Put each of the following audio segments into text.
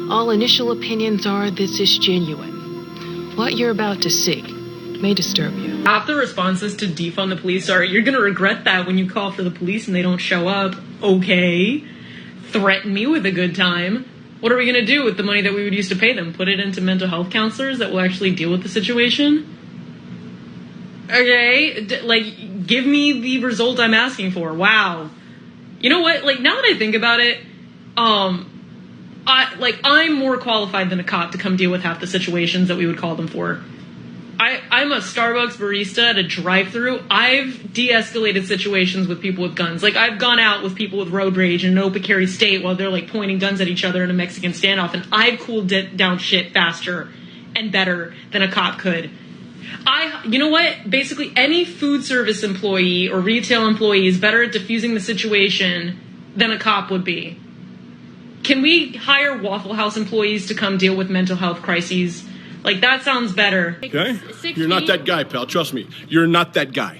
All initial opinions are this is genuine. What you're about to see may disturb you. Half the responses to defund the police are, you're gonna regret that when you call for the police and they don't show up. Okay. Threaten me with a good time. What are we gonna do with the money that we would use to pay them? Put it into mental health counselors that will actually deal with the situation? Okay, give me the result I'm asking for. Wow. You know what? Now that I think about it, I'm more qualified than a cop to come deal with half the situations that we would call them for. I'm a Starbucks barista at a drive-thru. I've de-escalated situations with people with guns. I've gone out with people with road rage in an open carry state while they're pointing guns at each other in a Mexican standoff, and I've cooled down shit faster and better than a cop could. You know what? Basically, any food service employee or retail employee is better at diffusing the situation than a cop would be. Can we hire Waffle House employees to come deal with mental health crises? That sounds better. Okay? You're not that guy, pal. Trust me. You're not that guy.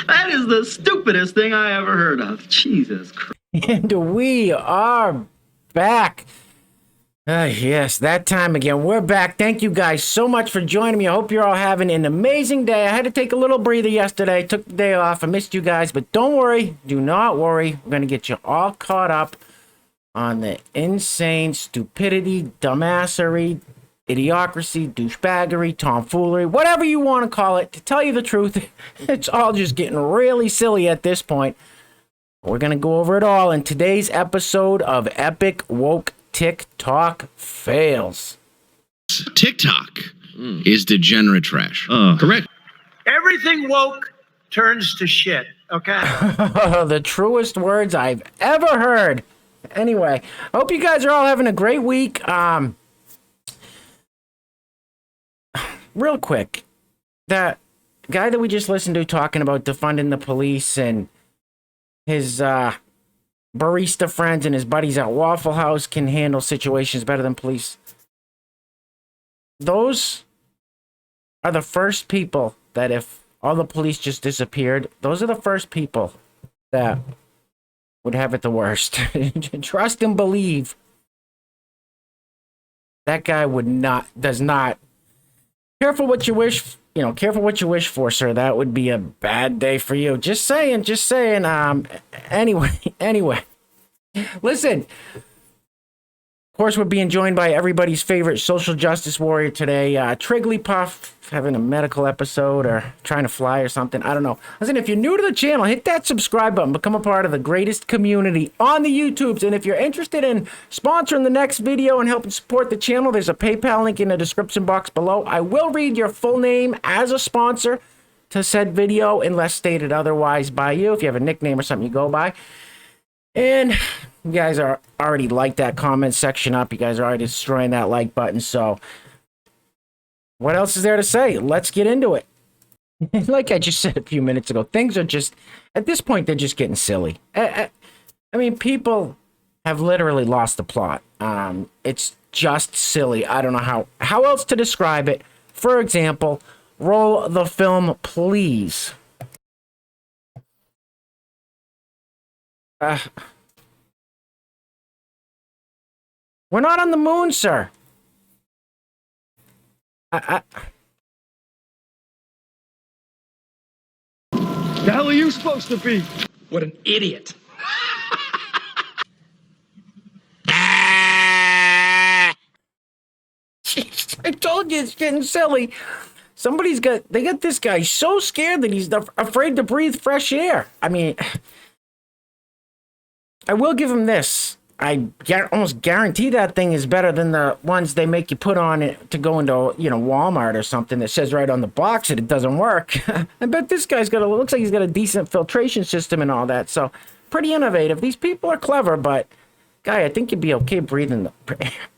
That is the stupidest thing I ever heard of. Jesus Christ. And we are back. Yes, that time again. We're back. Thank you guys so much for joining me. I hope you're all having an amazing day. I had to take a little breather yesterday. Took the day off. I missed you guys, but don't worry. Do not worry. We're going to get you all caught up on the insane stupidity, dumbassery, idiocracy, douchebaggery, tomfoolery, whatever you want to call it. To tell you the truth, it's all just getting really silly at this point. We're going to go over it all in today's episode of Epic Woke TikTok Fails. TikTok is degenerate trash. Correct. Everything woke turns to shit, okay? The truest words I've ever heard. Anyway, I hope you guys are all having a great week. Real quick, that guy that we just listened to talking about defunding the police and his barista friends and his buddies at Waffle House can handle situations better than police. Those are the first people that, if all the police just disappeared, those are the first people that would have it the worst. Trust and believe. That guy does not. Careful what you wish, careful what you wish for, sir. That would be a bad day for you. Just saying. Anyway. Listen. Of course, we're being joined by everybody's favorite social justice warrior today, Trigglypuff, having a medical episode or trying to fly or something. I don't know. Listen, if you're new to the channel, hit that subscribe button. Become a part of the greatest community on the YouTubes. And if you're interested in sponsoring the next video and helping support the channel, there's a PayPal link in the description box below. I will read your full name as a sponsor to said video unless stated otherwise by you. If you have a nickname or something you go by. And you guys are already liked that comment section up. You guys are already destroying that like button. So what else is there to say? Let's get into it. Like I just said a few minutes ago, things are just, at this point, they're just getting silly. I mean, people have literally lost the plot. It's just silly. I don't know how else to describe it. For example, roll the film, please. We're not on the moon, sir. The hell are you supposed to be? What an idiot. Jeez, I told you it's getting silly. They got this guy so scared that he's afraid to breathe fresh air. I mean, I will give him this. I almost guarantee that thing is better than the ones they make you put on it to go into, Walmart or something that says right on the box that it doesn't work. I bet this guy's looks like he's got a decent filtration system and all that. So pretty innovative. These people are clever, but guy, I think you'd be okay breathing.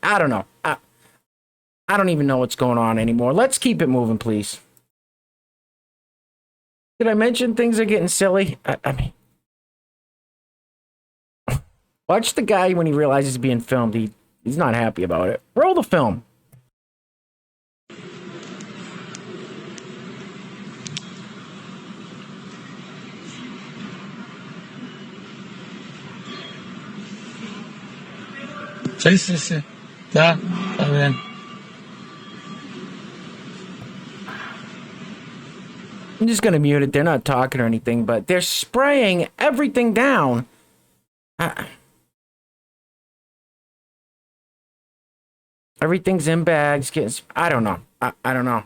I don't know. I don't even know what's going on anymore. Let's keep it moving, please. Did I mention things are getting silly? I mean, watch the guy when he realizes he's being filmed. He's not happy about it. Roll the film. Sí, sí, sí. Ya, está bien. I'm just gonna mute it. They're not talking or anything, but they're spraying everything down. Everything's in bags. I don't know. I don't know.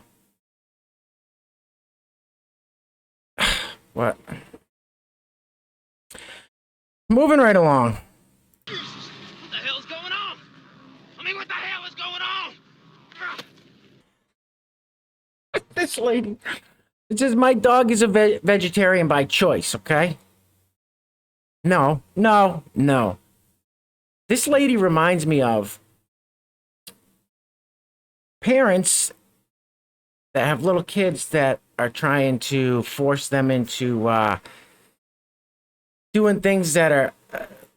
What? Moving right along. What the hell's going on? I mean, what the hell is going on? This lady. It says my dog is a vegetarian by choice, okay? No. This lady reminds me of parents that have little kids that are trying to force them into doing things that are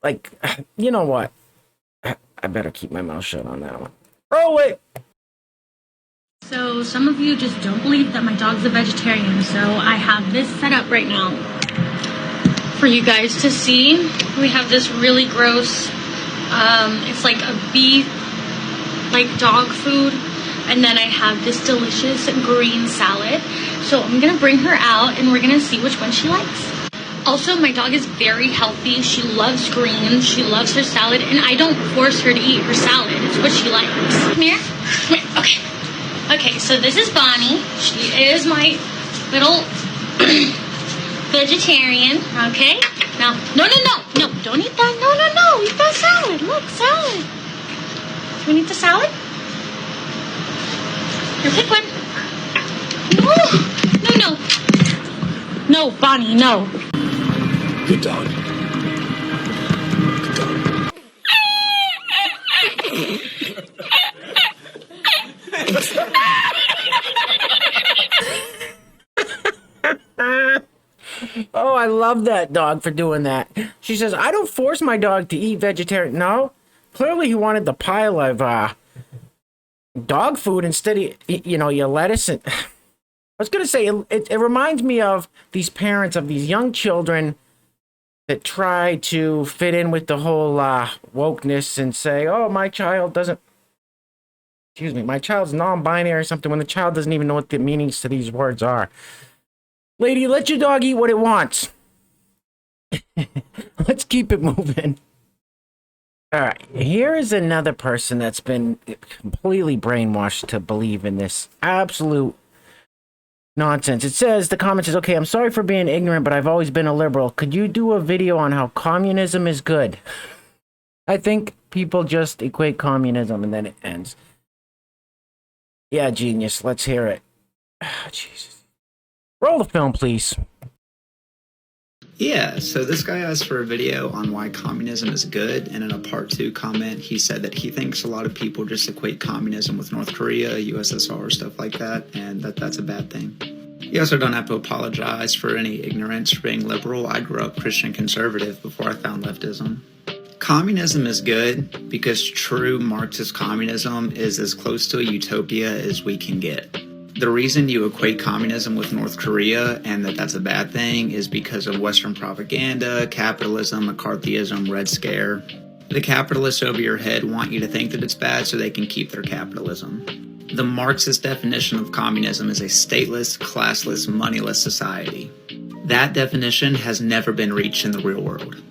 like, you know what? I better keep my mouth shut on that one. Roll it! So some of you just don't believe that my dog's a vegetarian, so I have this set up right now for you guys to see. We have this really gross, it's like a beef, like dog food, and then I have this delicious green salad. So I'm gonna bring her out and we're gonna see which one she likes. Also, my dog is very healthy. She loves greens, she loves her salad, and I don't force her to eat her salad. It's what she likes. Come here. Okay. Okay, so this is Bonnie. She is my little vegetarian, okay? Now, no, don't eat that. No, eat that salad. Look, salad. Do you want to eat the salad? Here, pick one. No. No, Bonnie, no. Good dog. Oh, I love that dog for doing that. She says, I don't force my dog to eat vegetarian. No, clearly he wanted the pile of dog food instead of, your lettuce. And I was going to say, it reminds me of these parents of these young children that try to fit in with the whole wokeness and say, oh, my child's non-binary or something, when the child doesn't even know what the meanings to these words are. Lady, let your dog eat what it wants. Let's keep it moving. All right, here is another person that's been completely brainwashed to believe in this absolute nonsense. It says, the comment says, okay, I'm sorry for being ignorant, but I've always been a liberal. Could you do a video on how communism is good? I think people just equate communism and then it ends. Yeah, genius. Let's hear it. Jesus. Roll the film, please. Yeah, so this guy asked for a video on why communism is good, and in a part 2 comment, he said that he thinks a lot of people just equate communism with North Korea, USSR, stuff like that, and that's a bad thing. You also don't have to apologize for any ignorance for being liberal. I grew up Christian conservative before I found leftism. Communism is good because true Marxist communism is as close to a utopia as we can get. The reason you equate communism with North Korea and that's a bad thing is because of Western propaganda, capitalism, McCarthyism, Red Scare. The capitalists over your head want you to think that it's bad so they can keep their capitalism. The Marxist definition of communism is a stateless, classless, moneyless society. That definition has never been reached in the real world,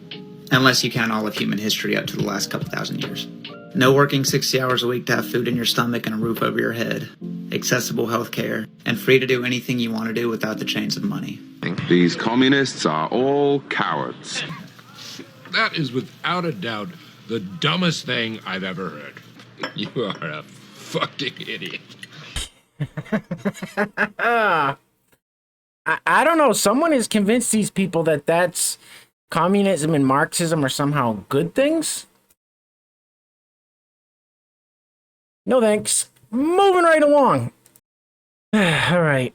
unless you count all of human history up to the last couple thousand years. No working 60 hours a week to have food in your stomach and a roof over your head, accessible health care, and free to do anything you want to do without the chains of money. These communists are all cowards. That is without a doubt the dumbest thing I've ever heard. You are a fucking idiot. I don't know. Someone has convinced these people that that's communism and Marxism are somehow good things. No thanks. Moving right along. All right.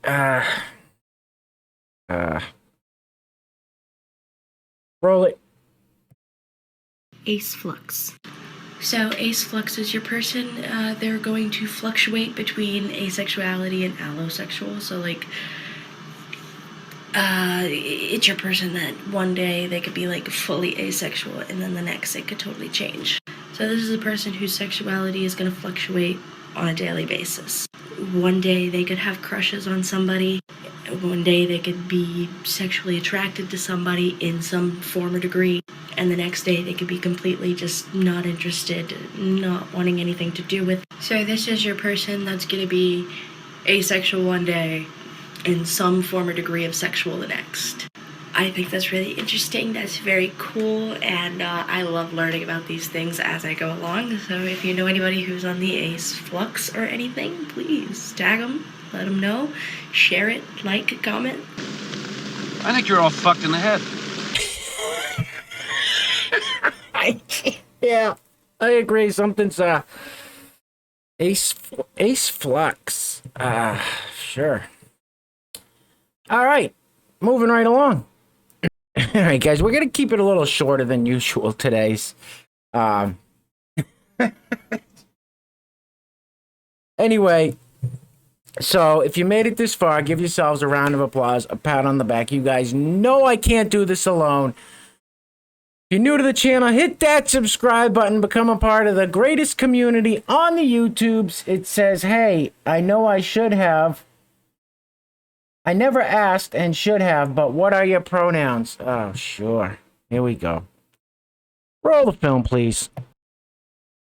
Roll it. Ace flux. So ace flux is your person. They're going to fluctuate between asexuality and allosexual. So like, it's your person that one day they could be like fully asexual and then the next it could totally change. So this is a person whose sexuality is going to fluctuate on a daily basis. One day they could have crushes on somebody. One day they could be sexually attracted to somebody in some form or degree. And the next day they could be completely just not interested, not wanting anything to do with. So this is your person that's going to be asexual one day, in some form or degree of sexual the next. I think that's really interesting. That's very cool, and I love learning about these things as I go along. So if you know anybody who's on the ace flux or anything, please tag them, let them know, share it, like, comment. I think you're all fucked in the head. Yeah, I agree. Something's ace flux. Sure. All right, moving right along. All right, guys, we're gonna keep it a little shorter than usual today's. Anyway, so if you made it this far, give yourselves a round of applause, a pat on the back. You guys know I can't do this alone. If you're new to the channel, hit that subscribe button, become a part of the greatest community on the YouTubes. It says, hey, I know I should have. I never asked and should have, but what are your pronouns? Oh, sure. Here we go. Roll the film, please.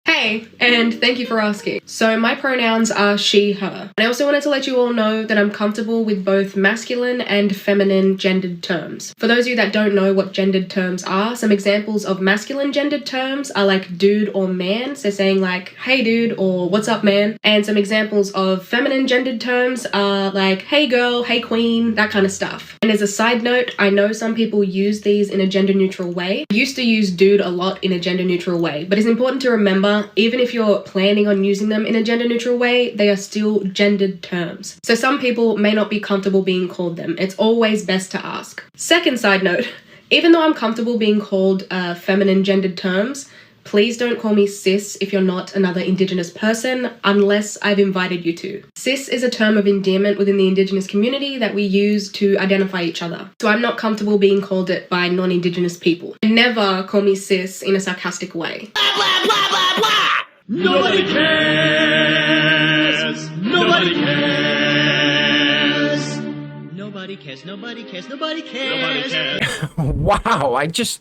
Hey, and thank you for asking. So my pronouns are she, her. And I also wanted to let you all know that I'm comfortable with both masculine and feminine gendered terms. For those of you that don't know what gendered terms are, some examples of masculine gendered terms are like dude or man, so saying like, hey dude, or what's up man. And some examples of feminine gendered terms are like, hey girl, hey queen, that kind of stuff. And as a side note, I know some people use these in a gender neutral way. I used to use dude a lot in a gender neutral way, but it's important to remember, even if you're planning on using them in a gender neutral way, they are still gendered terms. So some people may not be comfortable being called them. It's always best to ask. Second side note, even though I'm comfortable being called feminine gendered terms, please don't call me cis if you're not another indigenous person, unless I've invited you to. Cis is a term of endearment within the indigenous community that we use to identify each other. So I'm not comfortable being called it by non-indigenous people. Never call me cis in a sarcastic way. Blah, blah, blah, blah, blah. Nobody cares. Nobody cares. Nobody cares. Nobody cares. Nobody cares. Nobody cares. Wow, I just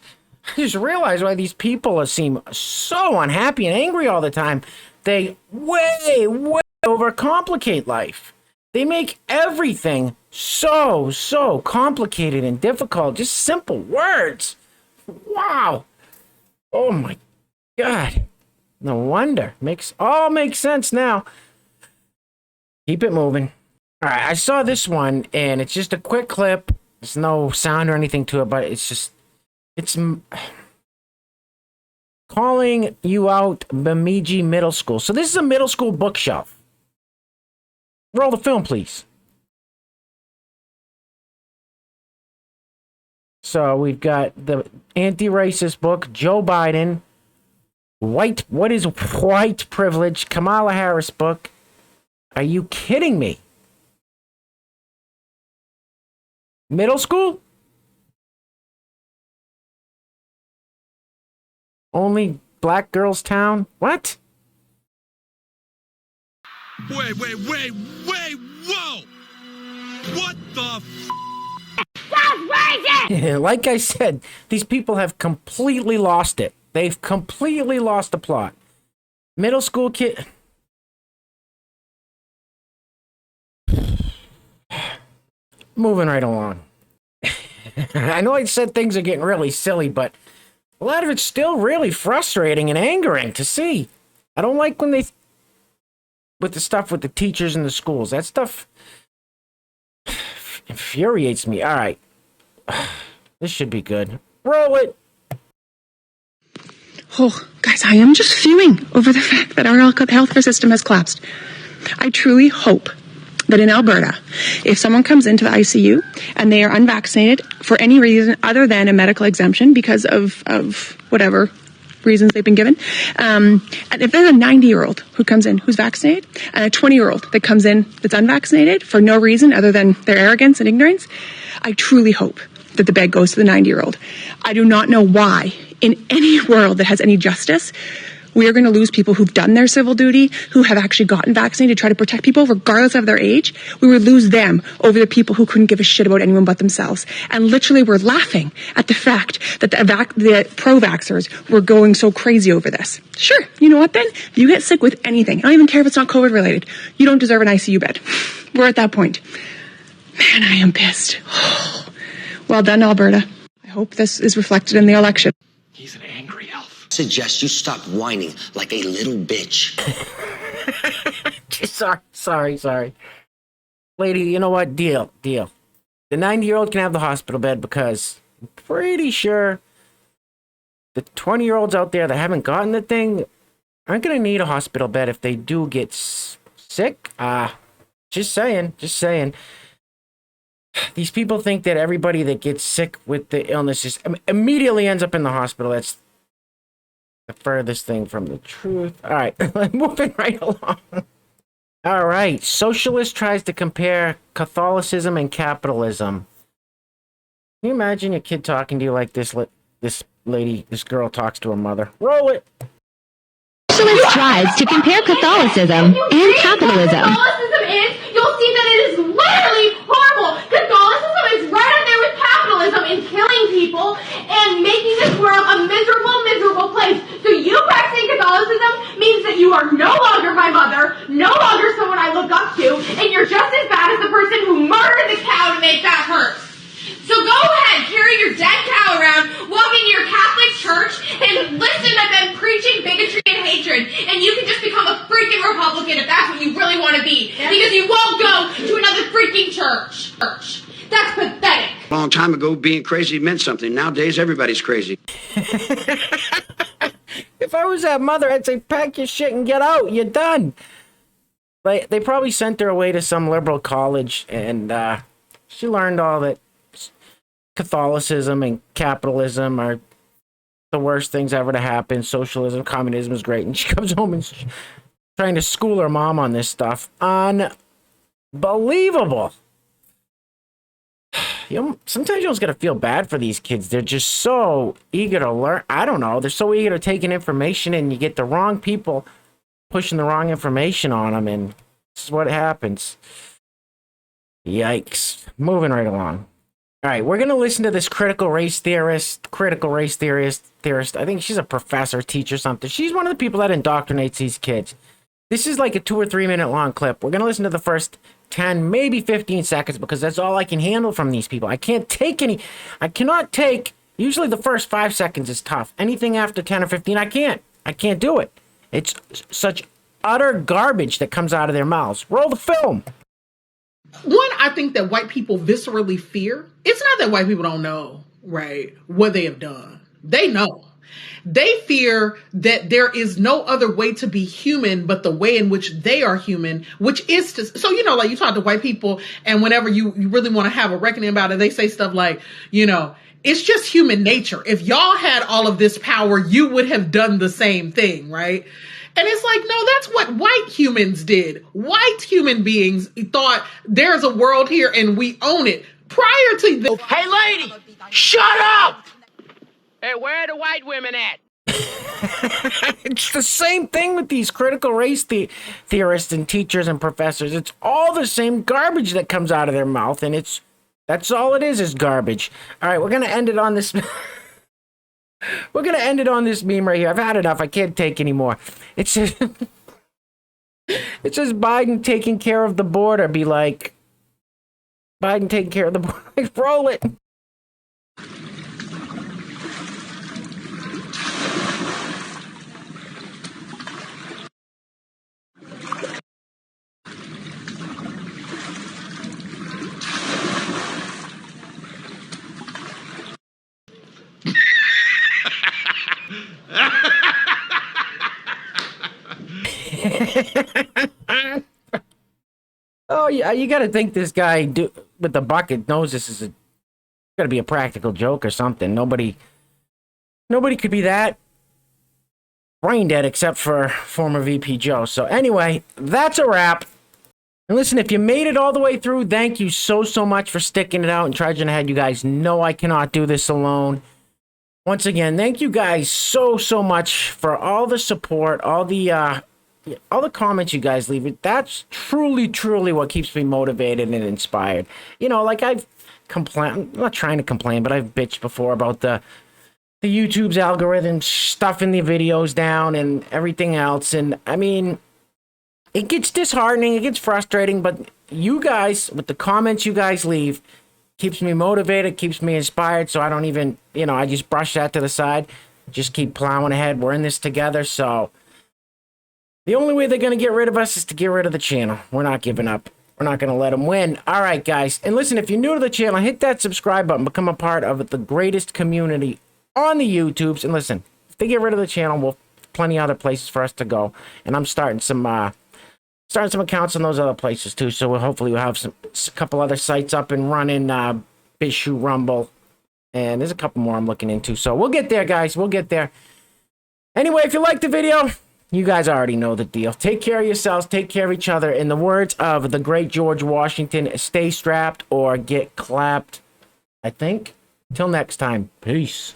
realized why these people seem so unhappy and angry all the time. They way overcomplicate life. They make everything so complicated and difficult. Just simple words. Wow. Oh my God. No wonder. All makes sense now. Keep it moving. All right, I saw this one, and it's just a quick clip. There's no sound or anything to it, but it's calling you out Bemidji Middle School. So this is a middle school bookshelf. Roll the film, please. So we've got the anti-racist book, Joe Biden, what is white privilege, Kamala Harris book. Are you kidding me? Middle school? Only black girls town? What? Wait, whoa! What the f***? That's crazy! Like I said, these people have completely lost it. They've completely lost the plot. Middle school kid... Moving right along. I know I said things are getting really silly, but a lot of it's still really frustrating and angering to see. I don't like when with the stuff with the teachers in the schools. That stuff infuriates me. All right. This should be good. Roll it. Oh, guys, I am just fuming over the fact that our healthcare system has collapsed. I truly hope that in Alberta, if someone comes into the ICU and they are unvaccinated for any reason other than a medical exemption because of whatever reasons they've been given, and if there's a 90-year-old who comes in who's vaccinated and a 20-year-old that comes in that's unvaccinated for no reason other than their arrogance and ignorance, I truly hope that the bed goes to the 90-year-old. I do not know why in any world that has any justice We are going to lose people who've done their civil duty, who have actually gotten vaccinated to try to protect people regardless of their age. We would lose them over the people who couldn't give a shit about anyone but themselves. And literally we're laughing at the fact that the pro-vaxxers were going so crazy over this. Sure, you know what then? If you get sick with anything, I don't even care if it's not COVID related, you don't deserve an ICU bed. We're at that point. Man, I am pissed. Well done, Alberta. I hope this is reflected in the election. He's an angry elf. Suggest you stop whining like a little bitch. Sorry. Lady, you know what? Deal. The 90-year-old can have the hospital bed because I'm pretty sure the 20-year-olds out there that haven't gotten the thing aren't going to need a hospital bed if they do get sick. Just saying. These people think that everybody that gets sick with the illness just immediately ends up in the hospital. That's the furthest thing from the truth. All right, moving right along. All right, socialist tries to compare Catholicism and capitalism. Can you imagine your kid talking to you like this? This girl talks to her mother. Roll it. Socialist tries to compare Catholicism and capitalism. Catholicism is, you'll see that it is literally horrible. Catholicism is right up there with capitalism in killing people and making this world a miserable place. So you practicing Catholicism means that you are no longer my mother, no longer someone I look up to, and you're just as bad as the person who murdered the cow to make that hurt. So go ahead, carry your dead cow around, walk into your Catholic church, and listen to them preaching bigotry and hatred, and you can just become a freaking Republican if that's what you really want to be, because you won't go to another freaking church. That's pathetic. A long time ago, being crazy meant something. Nowadays, everybody's crazy. If I was that mother, I'd say, pack your shit and get out. You're done. Like, they probably sent her away to some liberal college, and she learned all that Catholicism and capitalism are the worst things ever to happen. Socialism, communism is great. And she comes home and she's trying to school her mom on this stuff. Unbelievable. Sometimes you just got to feel bad for these kids. They're just so eager to learn. I don't know. They're so eager to take in information, and you get the wrong people pushing the wrong information on them, and this is what happens. Yikes. Moving right along. All right, we're going to listen to this critical race theorist. I think she's a professor, teacher, something. She's one of the people that indoctrinates these kids. This is like a 2 or 3 minute long clip. We're going to listen to the first 10, maybe 15 seconds because that's all I can handle from these people. I cannot take, usually the first 5 seconds is tough. Anything after 10 or 15, I can't do it. It's such utter garbage that comes out of their mouths. Roll the film. One, I think that white people viscerally fear. It's not that white people don't know, right, what they have done. They know. They fear that there is no other way to be human but the way in which they are human, which is to, so, like you talk to white people and whenever you really want to have a reckoning about it, they say stuff like, it's just human nature. If y'all had all of this power, you would have done the same thing, right? And it's like, no, that's what white humans did. White human beings thought there's a world here and we own it. Prior to this. Hey, lady, shut up! Hey, where are the white women at? It's the same thing with these critical race theorists and teachers and professors. It's all the same garbage that comes out of their mouth, and that's all it is garbage. All right, we're going to end it on this... We're going to end it on this meme right here. I've had enough. I can't take anymore. It says Biden taking care of the border. Be like, Biden taking care of the border. Like, roll it. Oh yeah, you got to think this guy with the bucket knows this is got to be a practical joke or something. Nobody could be that brain dead except for former VP Joe. So anyway, that's a wrap. And listen, if you made it all the way through, thank you so much for sticking it out and trudging ahead. You guys know I cannot do this alone. once again, thank you guys so much for all the support, all the comments you guys leave. That's truly what keeps me motivated and inspired. You know, like I've complained, I'm not trying to complain, but I've bitched before about the YouTube's algorithm stuffing the videos down and everything else. And I mean, it gets disheartening, it gets frustrating, but you guys, with the comments you guys leave, keeps me motivated, keeps me inspired, so I don't even, you know, I just brush that to the side, just keep plowing ahead. We're in this together, so the only way they're going to get rid of us is to get rid of the channel. We're not giving up. We're not going to let them win. All right, guys. And listen, if you're new to the channel, hit that subscribe button, become a part of the greatest community on the YouTubes. And listen, if they get rid of the channel, we'll have plenty of other places for us to go. And I'm starting some accounts on those other places too. So hopefully we'll have a couple other sites up and running. BitChute, Rumble, and there's a couple more I'm looking into. So we'll get there, guys. We'll get there. Anyway, if you liked the video, you guys already know the deal. Take care of yourselves. Take care of each other. In the words of the great George Washington, stay strapped or get clapped, I think. Till next time. Peace.